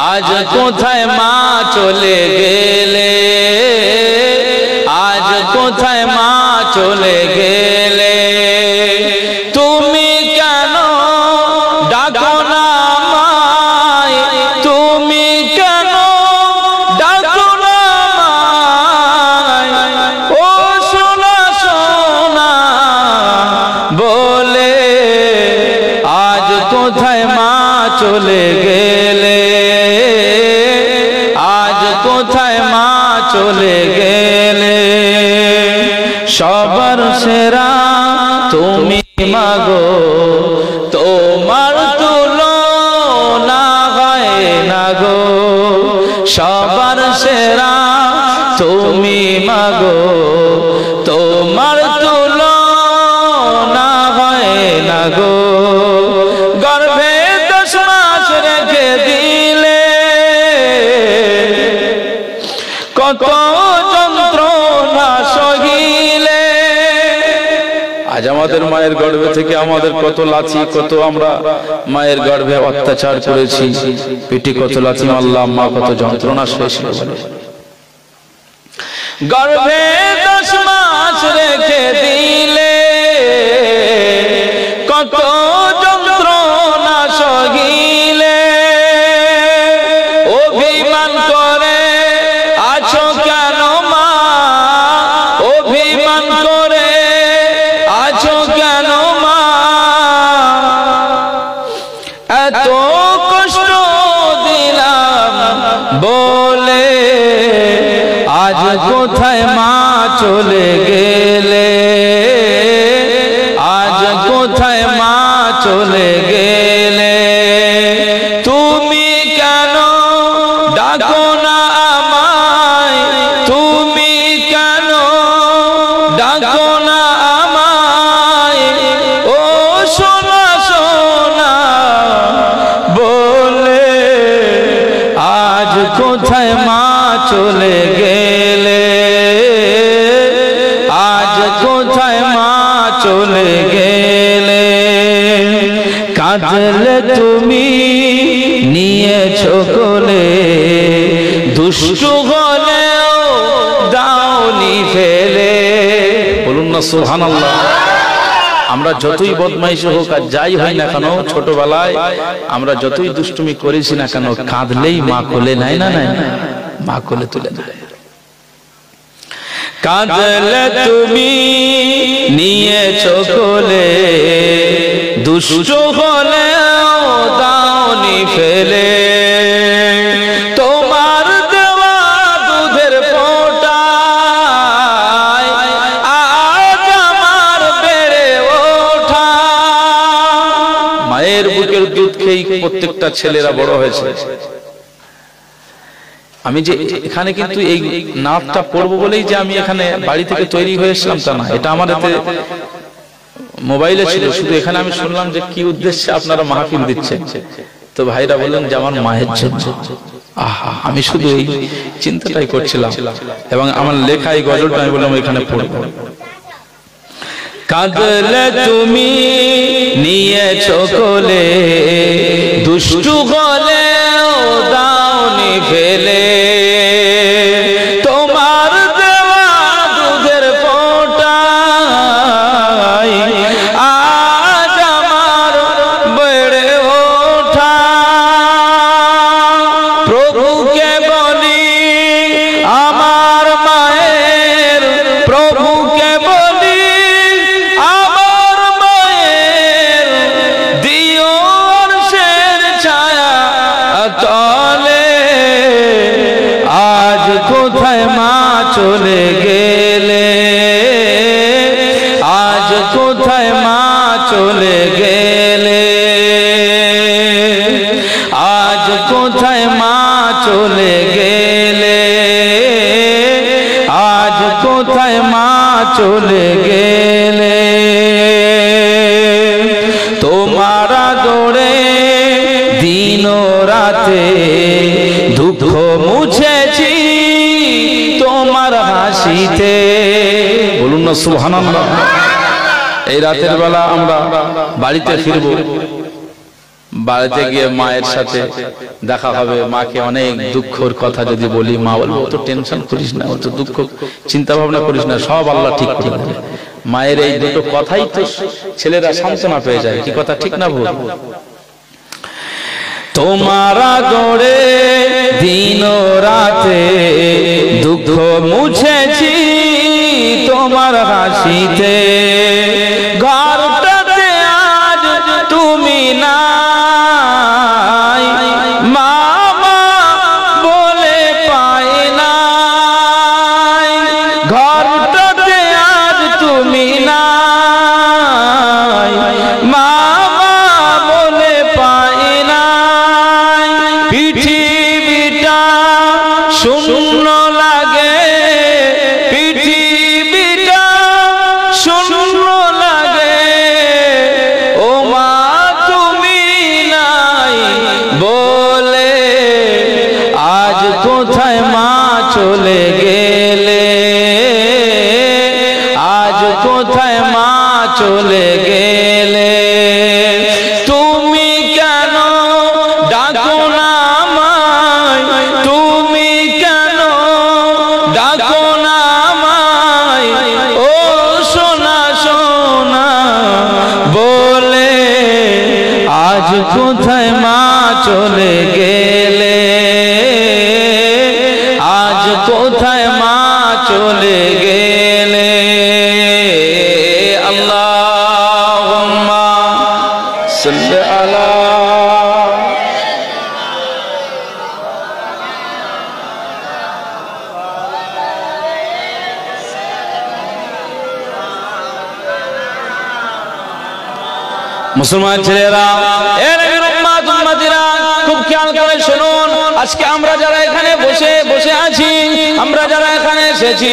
আজ কোথায় মা চলে গেলে, আজ কোথায় মা চলে গেলে, তুমি কেন ডাকো না আমায়, তুমি কেন ডাকো না আমায়, ও সোনা সোনা বলে, আজ কোথায় মা চলে গেলে, আজ কোথায় মা চলে গেলে। সবার সেরা তুমি মাগো, তোমার তুলনা হয় না গো, সবার সেরা তুমি মাগো, তোমার তুলনা হয় না গো। গর্ভে 10 মাস রেখে দিলে, কত যন্ত্রণা সহিলে। আজ আমাদের মায়ের গর্ভে থেকে আমাদের কত লাথি, কত আমরা মায়ের গর্ভে অত্যাচার করেছি, পেটে কত লাথি মারলাম, মা কত যন্ত্রণা সহিছিল। গর্ভে 10 মাস রেখে দিলে, কত যন্ত্রণা সহিলে। অভিমান করে আছো কেন মা, অভিমান করে আছো কেন মা, এত কষ্ট দিলাম বলে, আজ কোথায় মা চলে গেলে, আজ কোথায় মা চলে গেলে। তুমি কেন ডাকো না আমায়, তুমি কেন ডাকো না আমায়, ও সোনা সোনা বলে, আজ কোথায় মা চলে গেলে, আজ কোথায় মা চলে গেলে। কাঁদলে তুমি নিয়েছো কোলে, দুষ্টু হলেও দাওনি ফেলে। বলুন না সুবহানাল্লাহ। আমরা যতই বদমাইশ হোক আর যাই হয় না কেন, ছোটবেলায় আমরা যতই দুষ্টুমি করেছি না কেন, কাঁদলেই মা কোলে নেয় না, নেয় না, মা কোলে তুলে নেয়। কাঁদলে তুমি নিয়েছো কোলে, দুষ্টু হলেও দাওনি ফেলে। তোমার দেওয়া দুধের ফোঁটায় আজ আমার বেড়ে ওঠা। মায়ের বুকের দুধ খেয়ে প্রত্যেকটা ছেলেরা বড় হয়েছে। আমি যে এখানে কিন্তু এই নাতটা পড়বো বলেই যে আমি এখানে বাড়ি থেকে তৈরি হয়েছিলাম তা না, এটা আমার হাতে মোবাইলে ছিল। শুধু এখানে আমি শুনলাম যে কি উদ্দেশ্যে আপনারা মাহফিল দিচ্ছেন, তো ভাইরা বললেন যে আমার মায়ের জন্য। আহা, আমি শুধু এই চিন্তাটাই করছিলাম এবং আমার লেখা এই গজলটা আমি বললাম এখানে পড়বো। কাঁদলে তুমি নিয়েছো কোলে, দুষ্টু হলেও দাওনি ফেলে। তোমার দেওয়া দুধের ফোঁটায় আজ আমার বেড়ে ওঠা। প্রভুকে বলি আমার মায়ের, প্রভুকে বলি আমার মায়ের, দিও আরশের ছায়া তলে। আজ কোথায় মা চলে গেলে, আজ কোথায় মা চলে গেলে, আজ কোথায় মা চলে গেলে, আজ কোথায় মা চলে গেলে। তোমার আদরে দিন রাতে দুঃখ মুছেছি তোমার হাসিতে। বলুন না সুবহানাল্লাহ। এই রাতের বেলা আমরা বাড়িতে ফিরবো, বাড়িতে গিয়ে মায়ের সাথে দেখা হবে, মাকে অনেক দুঃখের কথা যদি বলি, মা বলবে অত টেনশন করিস না, অত দুঃখ চিন্তা ভাবনা করিস না, সব আল্লাহ ঠিক করে দেবে। মায়ের এই দুটো কথাই তো ছেলেরা সান্ত্বনা পেয়ে যায়। কি কথা ঠিক না ভুল? তোমারা গড়ে দিন রাতে দুঃখ মুছেছি তোমার হাসিতে, ঘরটাতে আজ তুমি নাই, মামা বলে পাই নাই, ঘরটাতে আজ তুমি নাই, মামা বলে পাই নাই, পৃথিবীটা শূন্য লাগে, পৃথিবীটা শূন্য লাগে, ও মা তুমি নাই বলে, আজ কোথায় মা চলে গেলে, আজ কোথায় মা চলে গেলে, তুমি কেন ডাকো না আমায়, তুমি কেন ডাকো না আমায়, ও সোনা সোনা বলে, আজ কোথায় মা চলে গেলে, আজ কোথায় মা চলে গেলে। আল্লাহুম্মা সাল্লি আলা মুসলমান ছেলেরা, খুব খেয়াল করে শুনুন। আজকে আমরা যারা এখানে বসে বসে আছি, আমরা যারা এখানে এসেছি,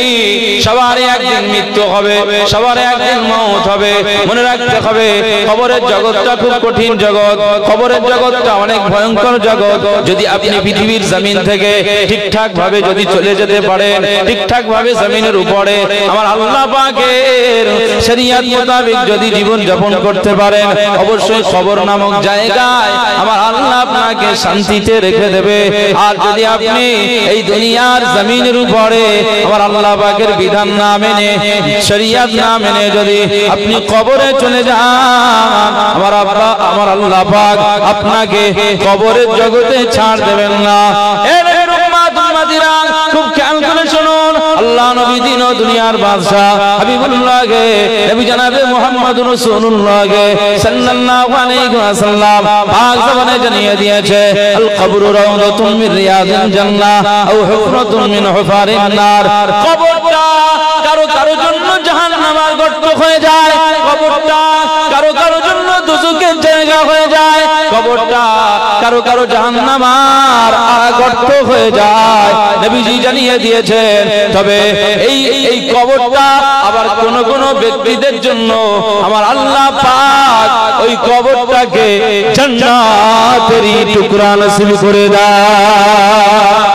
সবারই একদিন মৃত্যু হবে, সবার একদিন মওত হবে। মনে রাখতে হবে কবরের জগৎটা খুব কঠিন জগৎ, কবরের জগৎটা অনেক ভয়ঙ্কর জগৎ। যদি আপনি পৃথিবীর জমিন থেকে ঠিকঠাক ভাবে যদি চলে যেতে পারেন, ঠিকঠাক ভাবে জমিনের উপরে আমার আল্লাহ পাকের শরীয়ত মোতাবেক যদি জীবন যাপন করতে পারেন, অবশ্যই কবর নামক জায়গায় আমার আল্লাহ আপনাকে শান্তিতে রেখে দেবে। আর যদি আপনি এই দুনিয়ার জমিনের উপরে আমার আল্লাহ পাকের বিধান না মেনে, শরীয়ত না মেনে যদি আপনি কবরে চলে যান, আমার আল্লাহ পাক আপনাকে কবরের জগতে ছাড় দেবেন না। খুব খেয়াল করে শুনুন, আল্লাহ নবী দিন ও দুনিয়ার বাদশা হাবিবুল্লাহ কে, নবী জনাবে মুহাম্মদুর রাসূলুল্লাহ কে সাল্লাল্লাহু আলাইহি ওয়াসাল্লাম পাক জবানে জানিয়ে দিয়েছে, আল কবরু রাউদাতুম মিন রিয়াদিল জান্নাহ আও হুফরাতুম মিন হুফারিন নার। কবরটা কারো কারো জন্য জাহান্নামের গর্ত হয়ে যায়, কবরটা কারো কারো জন্য দুজকের জায়গা হয়ে যায়, কবরটা কারো কারো জাহান্নামের গর্ত হয়ে যায়। নবীজি জানিয়ে দিয়েছেন। তবে এই কবরটা আবার কোন কোন ব্যক্তিদের জন্য আমার আল্লাহ পাক ওই কবরটাকে জান্নাতেরই টুকরা নসিব করে দেয়।